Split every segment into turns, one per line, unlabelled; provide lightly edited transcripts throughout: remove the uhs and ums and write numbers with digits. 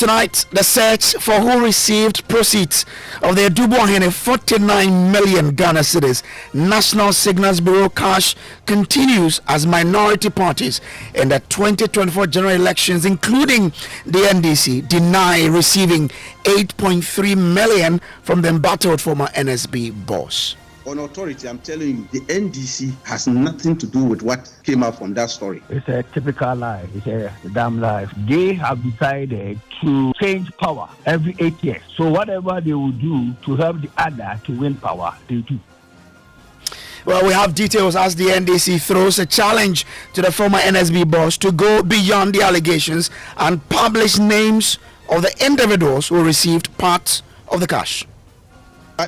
tonight, the search for who received proceeds of the Boahene 49 million Ghana cedis National Signals Bureau cash continues as minority parties in the 2024 general elections, including the NDC, deny receiving 8.3 million from the embattled former NSB boss.
On authority, I'm telling you, the NDC has nothing to do with what came out from that story.
It's a typical lie. It's a damn lie. They have decided to change power every 8 years. So whatever they will do to help the other to win power, they do.
Well, we have details as the NDC throws a challenge to the former NSB boss to go beyond the allegations and publish names of the individuals who received parts of the cash.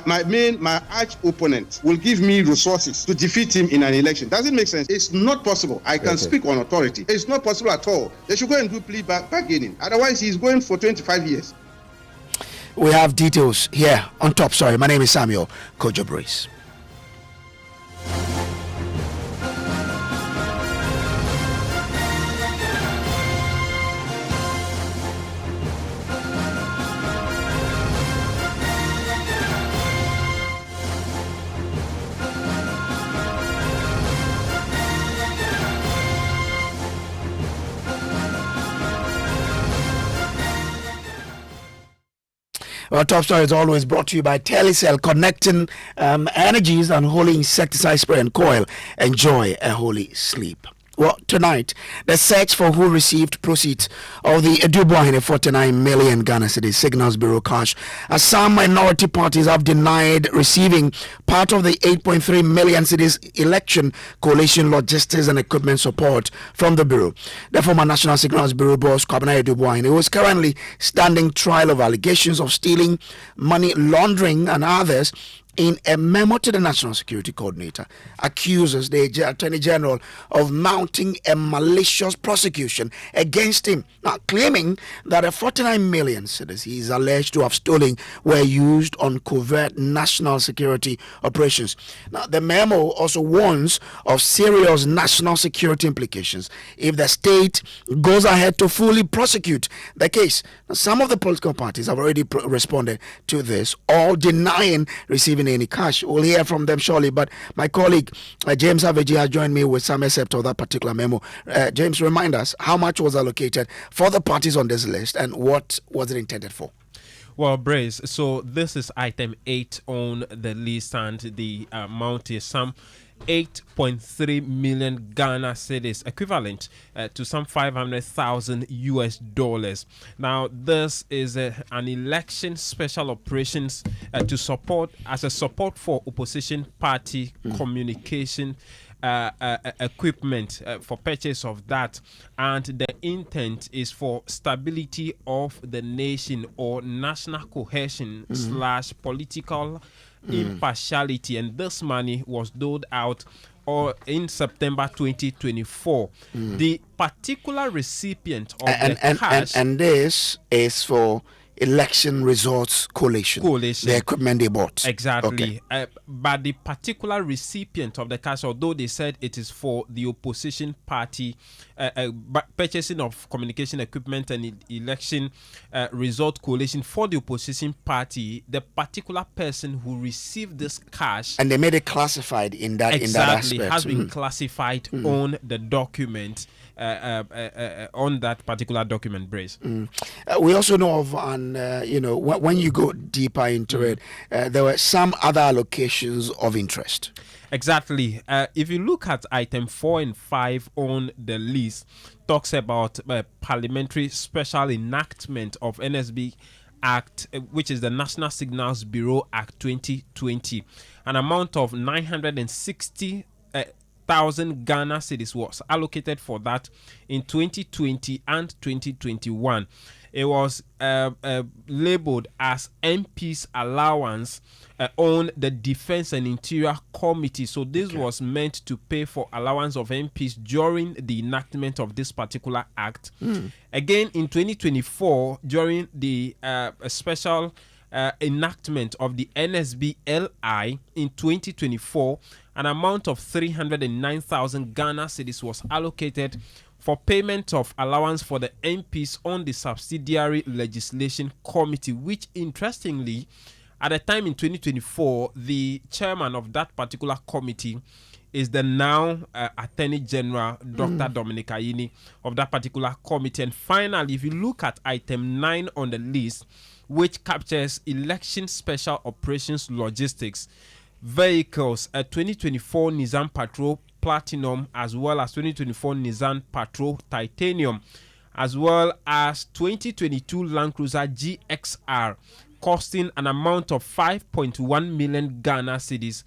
My arch opponent will give me resources to defeat him in an election. Doesn't make sense. It's not possible. I can speak on authority. It's not possible at all. They should go and do plea bargaining. Otherwise, he's going for 25 years.
We have details here on top. Sorry, my name is Samuel Kojo Brace. Our top story is always brought to you by Telecel, connecting energies and holy insecticide spray and coil. Enjoy a holy sleep. Well, tonight, the search for who received proceeds of the Boahene 49 million Ghana cedis Signals Bureau cash, as some minority parties have denied receiving part of the 8.3 million cedis election coalition logistics and equipment support from the Bureau. The former National Signals Bureau boss, Kwabena Boahene, who is currently standing trial of allegations of stealing, money laundering and others, in a memo to the National Security Coordinator, accuses the Attorney General of mounting a malicious prosecution against him, now claiming that a 49 million cedis he is alleged to have stolen were used on covert national security operations. Now, the memo also warns of serious national security implications if the state goes ahead to fully prosecute the case. Now, some of the political parties have already responded to this, all denying receiving any cash. We'll hear from them shortly, but my colleague James Aveji has joined me with some excerpt of that particular memo. James, remind us how much was allocated for the parties on this list and what was it intended for?
Well, Brace, so this is item 8 on the list, and the amount is some 8.3 million Ghana cedis, equivalent to some $500,000 US. Now, this is an election special operations to support as a support for opposition party communication equipment for purchase of that, and the intent is for stability of the nation or national cohesion / political impartiality, and this money was doled out in September 2024. The particular recipient of the cash,
and this is for election results coalition, the equipment they bought.
Exactly. Okay. But the particular recipient of the cash, although they said it is for the opposition party purchasing of communication equipment and election result coalition for the opposition party, the particular person who received this cash, and
they made it classified in that aspect,
has been classified on the document. On that particular document, Brace.
We also know of, when you go deeper into it, there were some other allocations of interest.
Exactly. If you look at item 4 and 5 on the list, talks about parliamentary special enactment of NSB Act, which is the National Signals Bureau Act 2020. An amount of 960,000 Ghana cedis was allocated for that in 2020 and 2021. It was labeled as MP's allowance on the Defense and Interior Committee. So this was meant to pay for allowance of MPs during the enactment of this particular act. Again, in 2024, during the special enactment of the NSB LI in 2024, an amount of 309,000 Ghana cedis was allocated for payment of allowance for the MPs on the Subsidiary Legislation Committee, which interestingly, at the time in 2024, the chairman of that particular committee is the now Attorney General, Dr. Dominic Ayini, of that particular committee. And finally, if you look at item 9 on the list, which captures election special operations logistics, vehicles, a 2024 Nissan Patrol Platinum, as well as 2024 Nissan Patrol Titanium, as well as 2022 Land Cruiser GXR, costing an amount of 5.1 million Ghana cedis,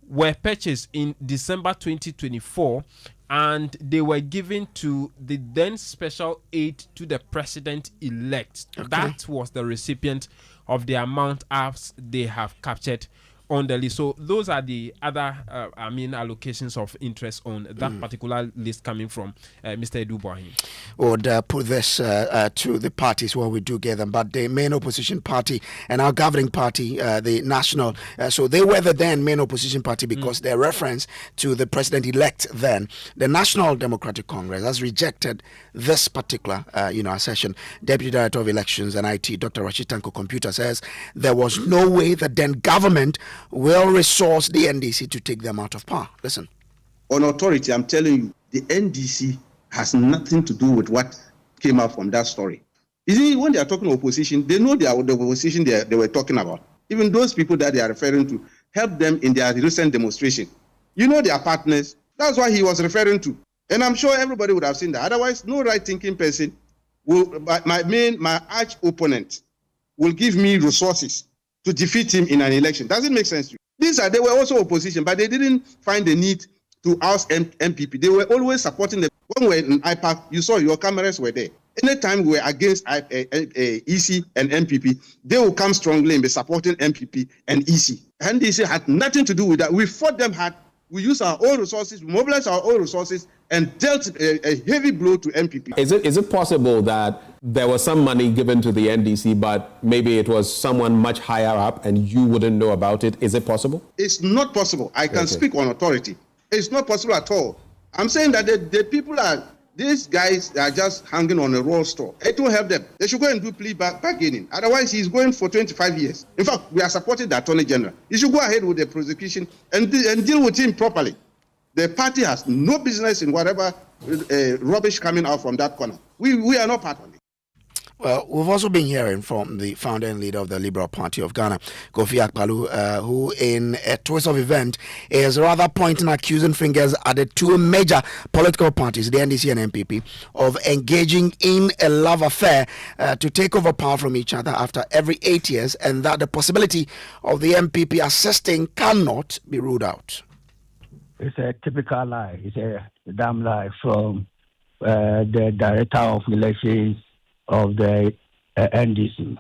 were purchased in December 2024, and they were given to the then special aide to the president-elect. Okay. That was the recipient of the amount as they have captured on the list. So those are the other, allocations of interest on that particular list coming from Mr. Edu Boahene.
Would put this to the parties when we do get them, but the main opposition party and our governing party, the National, so they were the then main opposition party because their reference to the president-elect then, the National Democratic Congress has rejected this particular, session. Deputy Director of Elections and IT, Dr. Rashid Tanko Computer, says there was no way the then government will resource the NDC to take them out of power. Listen.
On authority, I'm telling you, the NDC has nothing to do with what came out from that story. You see, when they are talking opposition, they know the opposition they were talking about. Even those people that they are referring to helped them in their recent demonstration. You know their partners. That's what he was referring to. And I'm sure everybody would have seen that. Otherwise, no right-thinking person will, my arch opponent will give me resources to defeat him in an election. Doesn't make sense to you. They were also opposition, but they didn't find the need to oust MPP. They were always supporting them. When we were in IPAC, you saw your cameras were there. Anytime we were against EC and MPP, they will come strongly and be supporting MPP and EC. NDC had nothing to do with that. We fought them hard. We used our own resources, we mobilized our own resources, and dealt a heavy blow to MPP.
Is it possible that there was some money given to the NDC, but maybe it was someone much higher up and you wouldn't know about it? Is it possible?
It's not possible. I can speak on authority. It's not possible at all. I'm saying that the people these guys are just hanging on a raw straw. It will help them. They should go and do plea bargaining. Otherwise, he's going for 25 years. In fact, we are supporting the Attorney General. He should go ahead with the prosecution and deal with him properly. The party has no business in whatever rubbish coming out from that corner. We are not part of it.
Well, we've also been hearing from the founder and leader of the Liberal Party of Ghana, Kofi Akpaloo, who in a twist of event is rather pointing accusing fingers at the two major political parties, the NDC and MPP, of engaging in a love affair to take over power from each other after every 8 years, and that the possibility of the MPP assisting cannot be ruled out.
It's a typical lie. It's a damn lie from the Director of Elections of the NDC.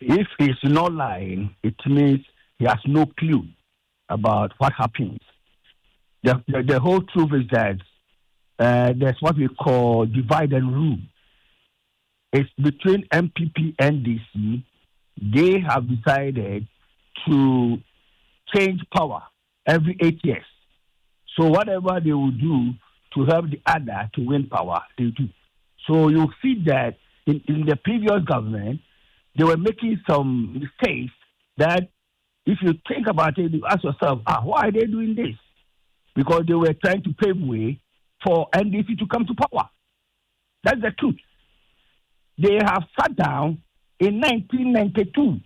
If he's not lying, it means he has no clue about what happens. The whole truth is that there's what we call divide and rule. It's between MPP and NDC. They have decided to change power every 8 years. So whatever they will do to help the other to win power, they do. So you see that in the previous government, they were making some mistakes that if you think about it, you ask yourself, why are they doing this? Because they were trying to pave way for NDC to come to power. That's the truth. They have sat down in 1992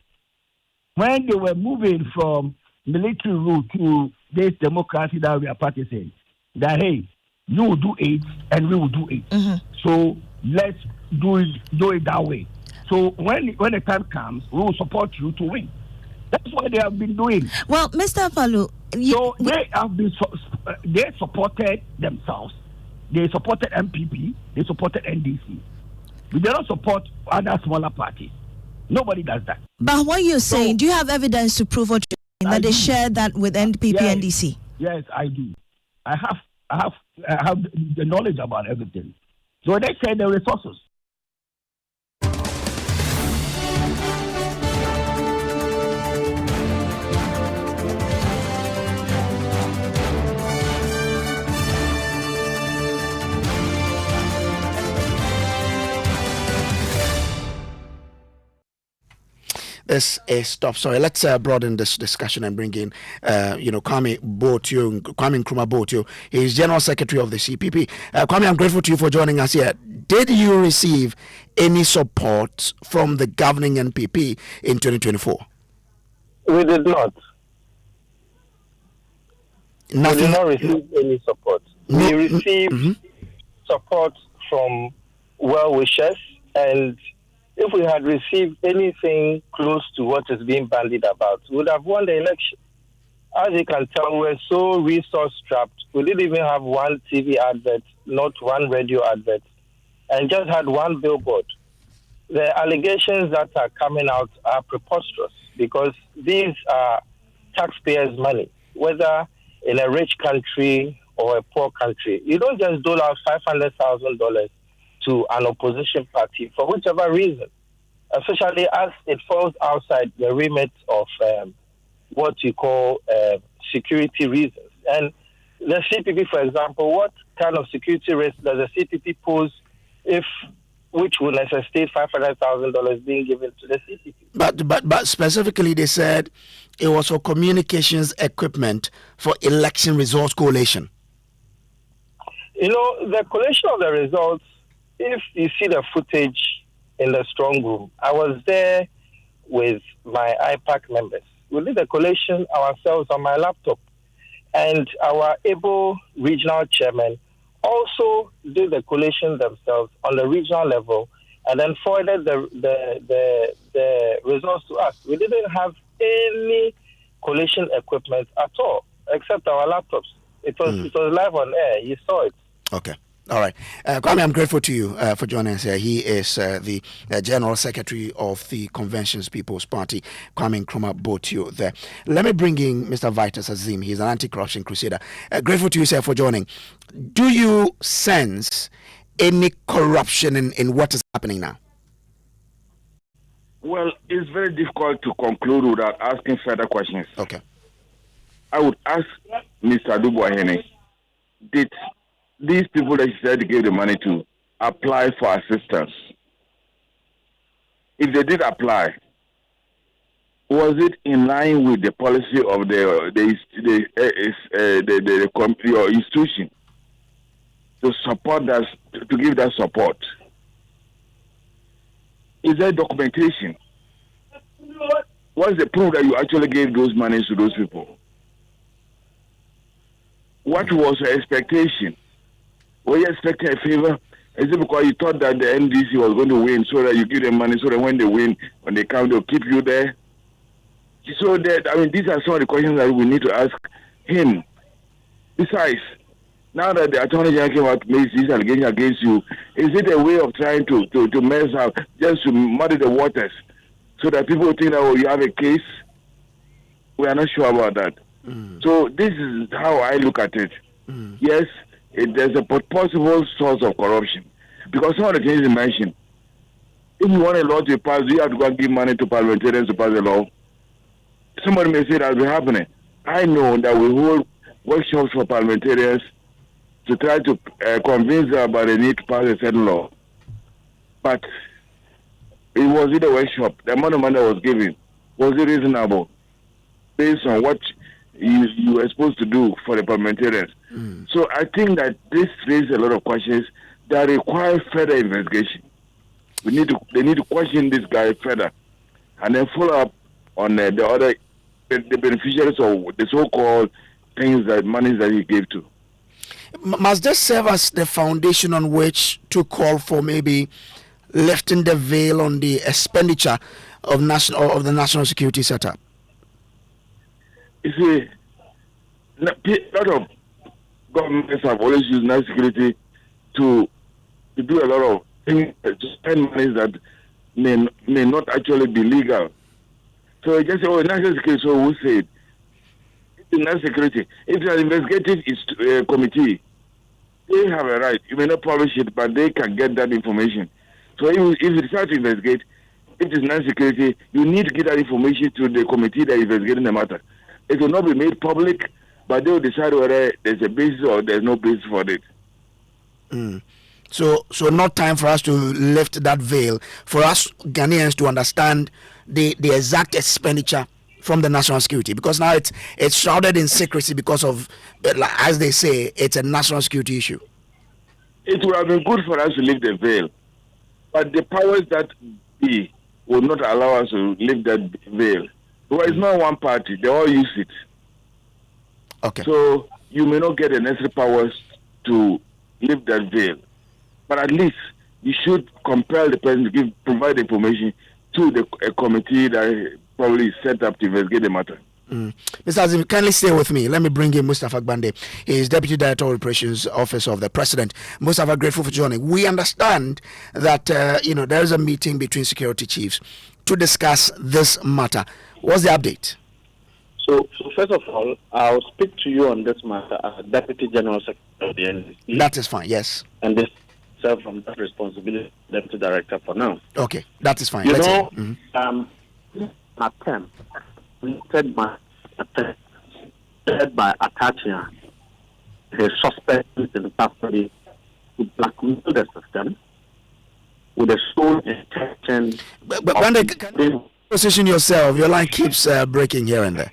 when they were moving from military rule to this democracy that we are practicing. That, hey, you will do it and we will do it. Mm-hmm. So let's do it that way. So when the time comes, we will support you to win. That's what they have been doing.
Well, Mr. Akpaloo,
they supported themselves. They supported MPP. They supported NDC. They don't support other smaller parties. Nobody does that.
But what you're saying, do you have evidence to prove what you're saying, that they share that with NPP and NDC?
Yes, I do. I have the knowledge about everything. So they share the resources.
this is top story. Let's broaden this discussion and bring in, Kwame Nkrumah Botio. He is General Secretary of the CPP. Kwame, I'm grateful to you for joining us here. Did you receive any support from the governing NPP in 2024?
We did not.
Nothing.
We did not receive any support. We received support from well-wishers, and if we had received anything close to what is being bandied about, we would have won the election. As you can tell, we're so resource-strapped. We didn't even have one TV advert, not one radio advert, and just had one billboard. The allegations that are coming out are preposterous because these are taxpayers' money, whether in a rich country or a poor country. You don't just dole out $500,000 to an opposition party for whichever reason, especially as it falls outside the remit of what you call security reasons. And the CPP, for example, what kind of security risk does the CPP pose which will necessitate $500,000 being given to the CPP?
But specifically, they said it was for communications equipment for election results collation.
The collation of the results, if you see the footage in the strong room, I was there with my IPAC members. We did the collation ourselves on my laptop. And our able regional chairman also did the collation themselves on the regional level and then forwarded the results to us. We didn't have any collation equipment at all, except our laptops. It was live on air. You saw it.
Okay. All right. Kwame, I'm grateful to you for joining us here. He is the General Secretary of the Conventions People's Party, Kwame Nkrumah Botio there. Let me bring in Mr. Vitus Azim. He's an anti-corruption crusader. Grateful to you, sir, for joining. Do you sense any corruption in what is happening now?
Well, it's very difficult to conclude without asking further questions.
Okay.
I would ask Mr. Boahene, did these people that you said gave the money to apply for assistance? If they did apply, was it in line with the policy of your institution to support us, to give that support? Is there documentation? What is the proof that you actually gave those monies to those people? What was your expectation? Were you expecting a favor? Is it because you thought that the NDC was going to win so that you give them money so that when they win, when they come, they'll keep you there? So these are some of the questions that we need to ask him. Besides, now that the Attorney General came out to make these allegations against you, is it a way of trying to mess up, just to muddy the waters so that people think that, you have a case? We are not sure about that. So this is how I look at it. Yes, there's a possible source of corruption. Because some of the things you mentioned, if you want a law to pass, do you have to go and give money to parliamentarians to pass the law? Somebody may say that will be happening. I know that we hold workshops for parliamentarians to try to convince them about the need to pass a certain law. But it was in the workshop, the amount of money that was given, was it reasonable based on what you were supposed to do for the parliamentarians? So I think that this raises a lot of questions that require further investigation. They need to question this guy further and then follow up on the beneficiaries of the so-called monies that he gave to.
Must this serve as the foundation on which to call for maybe lifting the veil on the expenditure of the national security setup?
You see, a lot of governments have always used national security to do a lot of things, to spend money that may not actually be legal. So I just say, national security, so who said? It's national security. If it's an investigative committee, they have a right. You may not publish it, but they can get that information. So if you decide to investigate, if it's national security, you need to get that information to the committee that is investigating the matter. It will not be made public, but they will decide whether there's a basis or there's no basis for it.
So not time for us to lift that veil, for us Ghanaians to understand the exact expenditure from the national security? Because now it's shrouded in secrecy because of, as they say, it's a national security issue.
It would have been good for us to lift the veil, but the powers that be will not allow us to lift that veil. Well, it's not one party; they all use it.
Okay.
So you may not get the necessary powers to lift that veil, but at least you should compel the president to provide information to a committee that probably is set up to investigate the matter.
Mr. Azim, kindly stay with me. Let me bring in Mustafa Gbande. He is Deputy Director of Operations Office of the President. Mustafa, grateful for joining. We understand that there is a meeting between security chiefs to discuss this matter. What's the update?
So first of all, I'll speak to you on this matter as Deputy General Secretary of the NDC.
That is fine, yes. And
this serve from that responsibility, Deputy Director for now.
Okay, that is fine.
Attempt led by Atachia, his suspect in custody, to blackmail the system with the sole intention.
But can you position yourself? Your line keeps breaking here and there.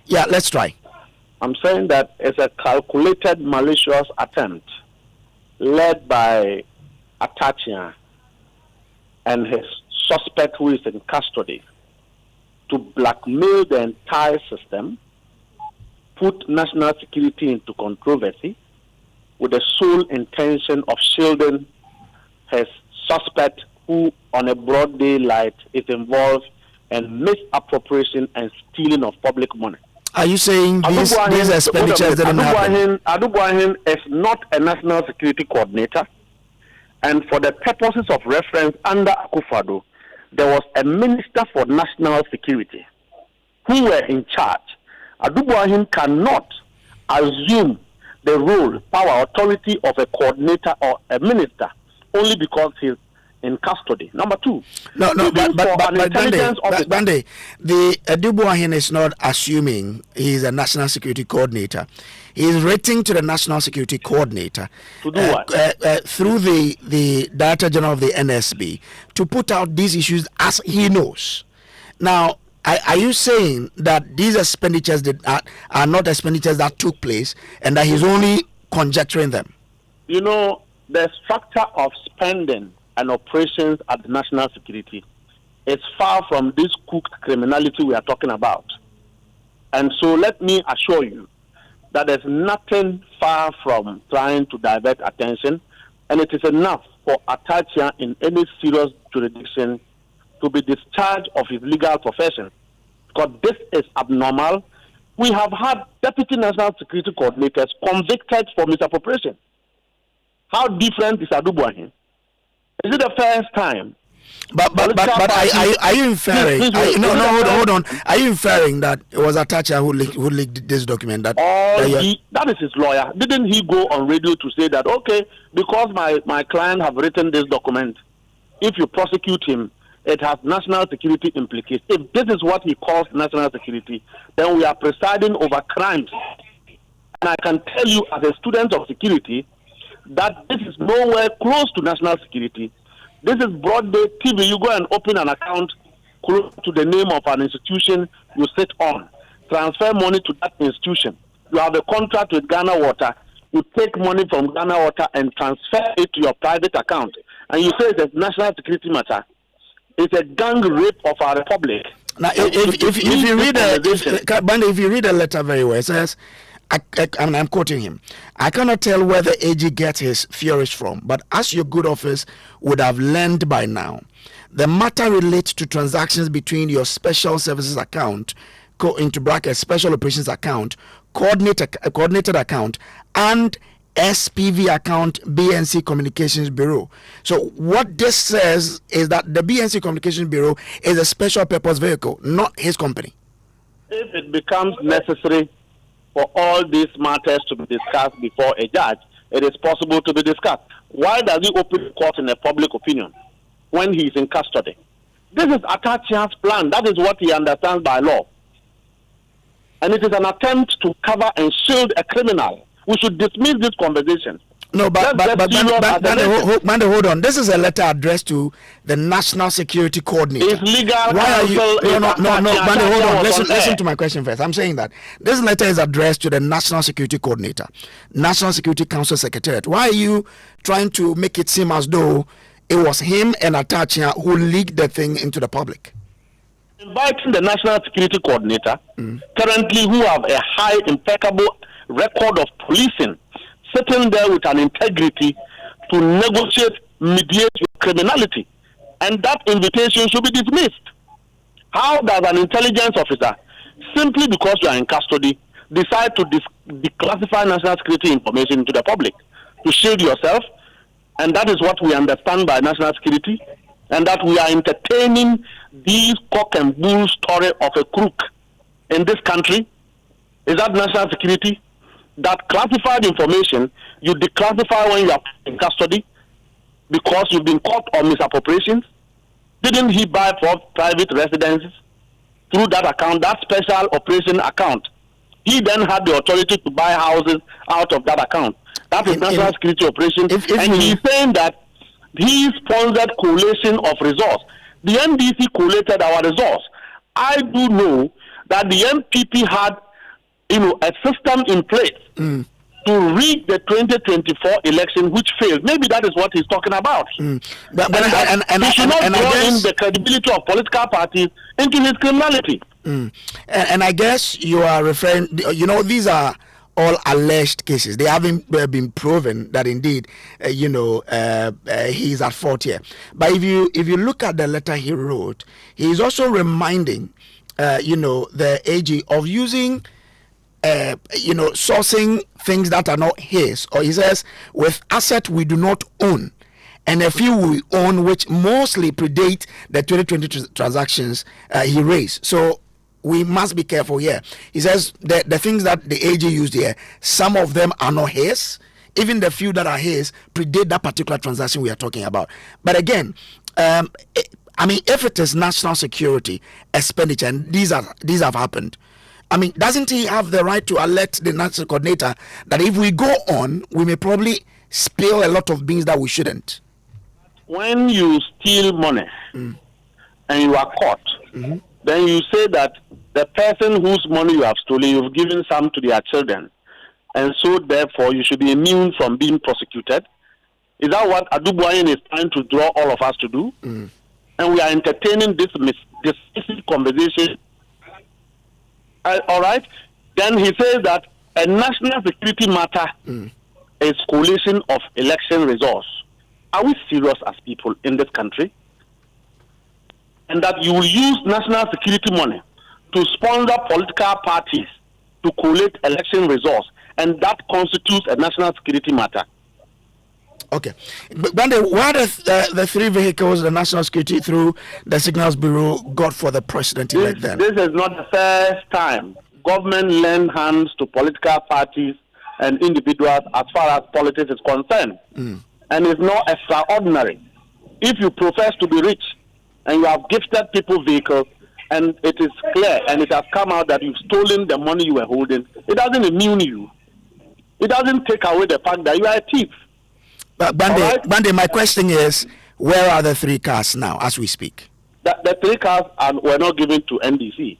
Yeah, let's try.
I'm saying that it's a calculated, malicious attempt led by Atachia and his suspect who is in custody to blackmail the entire system, put national security into controversy with the sole intention of shielding his suspect who on a broad daylight is involved in misappropriation and stealing of public money.
Are you saying these expenditures didn't happen?
Adu Boahene is not a national security coordinator, and for the purposes of reference under Akufo-Addo, there was a minister for national security who were in charge. Adu Boahene cannot assume the role, power, authority of a coordinator or a minister only because he's in custody. Number two.
But Bande, the Adu Boahene is not assuming he's a national security coordinator. He is writing to the national security coordinator
to do what?
Through the Director General of the NSB to put out these issues as he knows. Now, are you saying that these expenditures are not expenditures that took place and that he's only conjecturing them?
You know, the structure of spending and operations at the national security is far from this cooked criminality we are talking about. And so let me assure you that there's nothing far from trying to divert attention, and it is enough for Atachia in any serious jurisdiction to be discharged of his legal profession, because this is abnormal. We have had deputy national security coordinators convicted for misappropriation. How different is Adu Boahene? Is it the first time?
But are you inferring? Hold on. Are you inferring that it was Atachia who leaked this document?
That is his lawyer. Didn't he go on radio to say that, okay, because my client have written this document, if you prosecute him, it has national security implications. If this is what he calls national security, then we are presiding over crimes. And I can tell you as a student of security that this is nowhere close to national security. This is broad day TV. You go and open an account close to the name of an institution you sit on. Transfer money to that institution. You have a contract with Ghana Water. You take money from Ghana Water and transfer it to your private account. And you say it's a national security matter. It's a gang rape of our republic.
Now, if you read a letter very well, it says, I'm quoting him, I cannot tell where the AG gets his theories from, but as your good office would have learned by now, the matter relates to transactions between your special services account, into brackets, special operations account, coordinated account, and SPV account, BNC Communications Bureau. So what this says is that the BNC Communications Bureau is a special purpose vehicle, not his company.
If it becomes necessary for all these matters to be discussed before a judge, it is possible to be discussed. Why does he open court in a public opinion when he is in custody? This is Atachia's plan. That is what he understands by law. And it is an attempt to cover and shield a criminal. We should dismiss this conversation.
No, but Mande, hold on. This is a letter addressed to the National Security Coordinator.
It's legal.
Why are you? No, Mande, hold on. Listen to my question first. I'm saying that this letter is addressed to the National Security Coordinator, National Security Council Secretariat. Why are you trying to make it seem as though it was him and Atachia who leaked the thing into the public?
Inviting the National Security Coordinator, currently who have a high, impeccable record of policing, sitting there with an integrity to negotiate, mediate criminality. And that invitation should be dismissed. How does an intelligence officer, simply because you are in custody, decide to declassify national security information into the public to shield yourself? And that is what we understand by national security, and that we are entertaining this cock and bull story of a crook in this country. Is that national security? That classified information you declassify when you are in custody because you've been caught on misappropriations? Didn't he buy for private residences through that account, that special operation account? He then had the authority to buy houses out of that account. That is national security operation. And he's saying that he sponsored collation of resource. The NDC collated our resource. I do know that the MPP had, a system in place to rig the 2024 election, which failed. Maybe that is what he's talking about.
And
he should not draw in the credibility of political parties into his criminality.
And I guess you are referring, these are all alleged cases. They haven't been proven that indeed, he is at fault here. But if you look at the letter he wrote, he is also reminding, the AG of using, sourcing things that are not his. Or he says, with assets we do not own, and a few we own, which mostly predate the 2020 transactions he raised. So we must be careful here. He says the things that the AG used here, some of them are not his. Even the few that are his predate that particular transaction we are talking about. But again, if it is national security expenditure, and these have happened, doesn't he have the right to alert the national coordinator that if we go on, we may probably spill a lot of beans that we shouldn't?
When you steal money and you are caught, then you say that the person whose money you have stolen, you've given some to their children, and so therefore you should be immune from being prosecuted. Is that what Boahene is trying to draw all of us to do? And we are entertaining this conversation. All right? Then he says that a national security matter is collation of election resource. Are we serious as people in this country? And that you will use national security money to sponsor political parties to collect election resource, and that constitutes a national security matter.
Okay. But what are the three vehicles the national security through the Signals Bureau got for the president-elect then?
This is not the first time government lend hands to political parties and individuals as far as politics is concerned. And it's not extraordinary. If you profess to be rich and you have gifted people vehicles, and it is clear and it has come out that you've stolen the money you were holding, it doesn't immune you. It doesn't take away the fact that you are a thief.
But Bande, my question is, where are the three cars now as we speak?
The three cars were not given to NDC.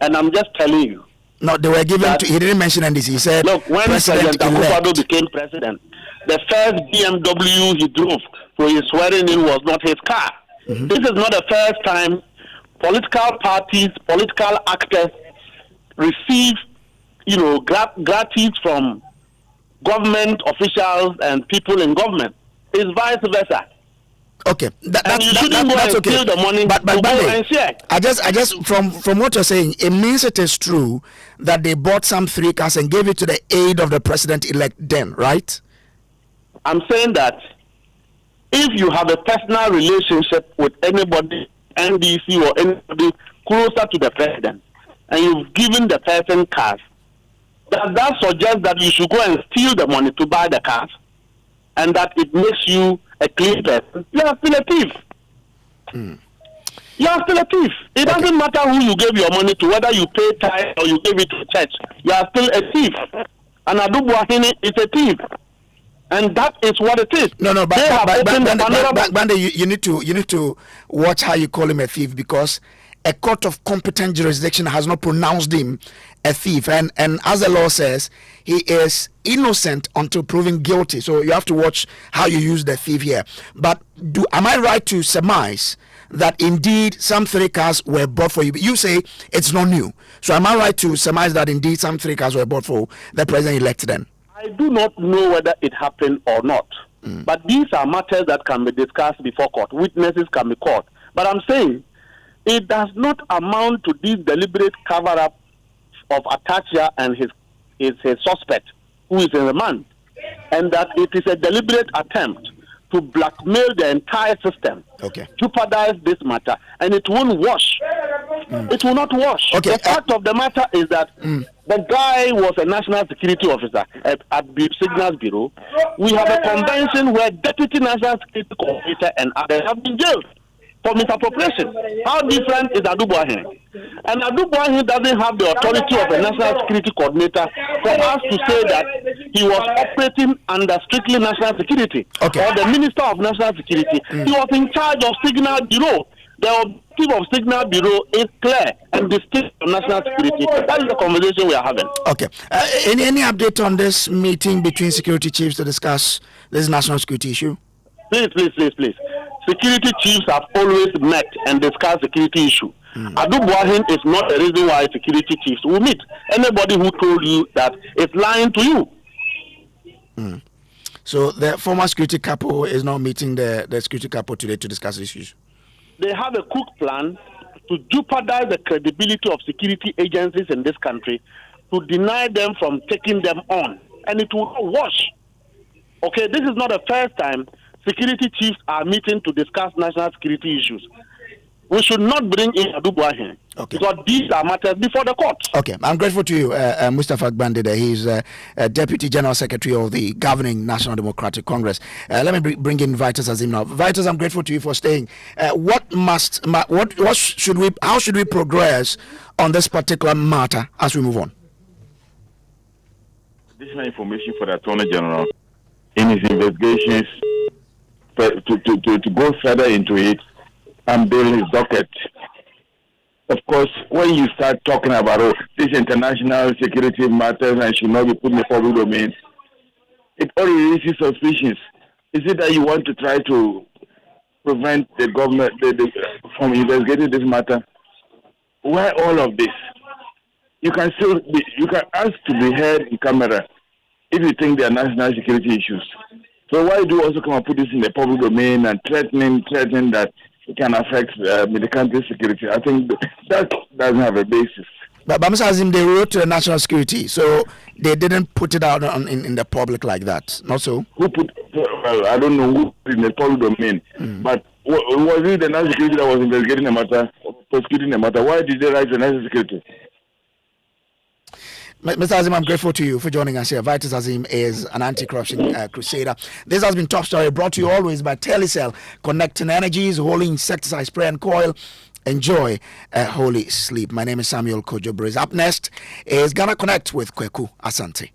And I'm just telling you.
No, they were given to, he didn't mention NDC. He said,
look, when President Akufo-Addo became president, the first BMW he drove for his swearing in was not his car. This is not the first time political parties, political actors receive, gratis from government officials and people in government. It's vice versa.
Okay,
that's okay. Steal the money
but
to go and share.
I just from what you're saying, it means it is true that they bought some 3 cars and gave it to the aide of the president-elect then, right?
I'm saying that if you have a personal relationship with anybody, NDC or anybody closer to the president, and you've given the person cars, does that suggest that you should go and steal the money to buy the cars, and that it makes you a clean person? You are still a thief. You are still a thief. It doesn't matter who you gave your money to, whether you pay tithe or you gave it to church. You are still a thief. And Boahene is a thief. And that is what it is.
No,
They have opened the Pandora-
Bande, you need to watch how you call him a thief, because a court of competent jurisdiction has not pronounced him a thief, and as the law says, he is innocent until proven guilty. So you have to watch how you use the thief here. But am I right to surmise that indeed some 3 cars were bought for you? You say it's not new. So am I right to surmise that indeed some 3 cars were bought for the president-elect then?
I do not know whether it happened or not. But these are matters that can be discussed before court. Witnesses can be called. But I'm saying it does not amount to this deliberate cover-up of Atachia and his suspect, who is in remand, and that it is a deliberate attempt to blackmail the entire system, jeopardize this matter, and it won't wash. It will not wash. The fact of the matter is that the guy was a national security officer at the Signals Bureau. We have a convention where Deputy National Security Coordinator and others have been jailed for misappropriation. How different is Adu Boahene? And Adu Boahene doesn't have the authority of a national security coordinator for us to say that he was operating under strictly national security or the Minister of National Security. He was in charge of Signal Bureau. The objective of Signal Bureau is clear and distinct from national security. That is the conversation we are having.
Okay. Any update on this meeting between security chiefs to discuss this national security issue?
Please. Security chiefs have always met and discussed security issue. Adu Boahene is not the reason why security chiefs will meet. Anybody who told you that is lying to you.
So the former security couple is not meeting the security couple today to discuss issues?
They have a crook plan to jeopardize the credibility of security agencies in this country, to deny them from taking them on. And it will not wash. Okay, this is not the first time security chiefs are meeting to discuss national security issues. We should not bring in Adu Boahene because these are matters before the court. Okay,
I'm grateful to you, Mustafa Bande. He's Deputy General Secretary of the governing National Democratic Congress. Let me bring in Vitus Azim now. Vitus, I'm grateful to you for staying. How should we progress on this particular matter as we move on?
Additional information for the Attorney General in his investigations to go further into it and build his docket. Of course, when you start talking about these international security matters and should not be put in the public domain, it already raises suspicions. Is it that you want to try to prevent the government from investigating this matter? Why all of this? You can ask to be heard in camera if you think they are national security issues. So why do you also come and put this in the public domain and threatening that it can affect the country's security? I think that doesn't have a basis.
But Mr. Azim, they wrote to national security, so they didn't put it out in the public like that. Not so?
Well, I don't know who put it in the public domain, but was it the national security that was investigating the matter, prosecuting the matter? Why did they write the national security?
Mr. Azim, I'm grateful to you for joining us here. Vitus Azim is an anti-corruption crusader. This has been Top Story, brought to you always by Telecel, connecting energies, holy insecticide spray and coil. Enjoy a holy sleep. My name is Samuel Kojo Breeze. Up next is Ghana Connect with Kweku Asante.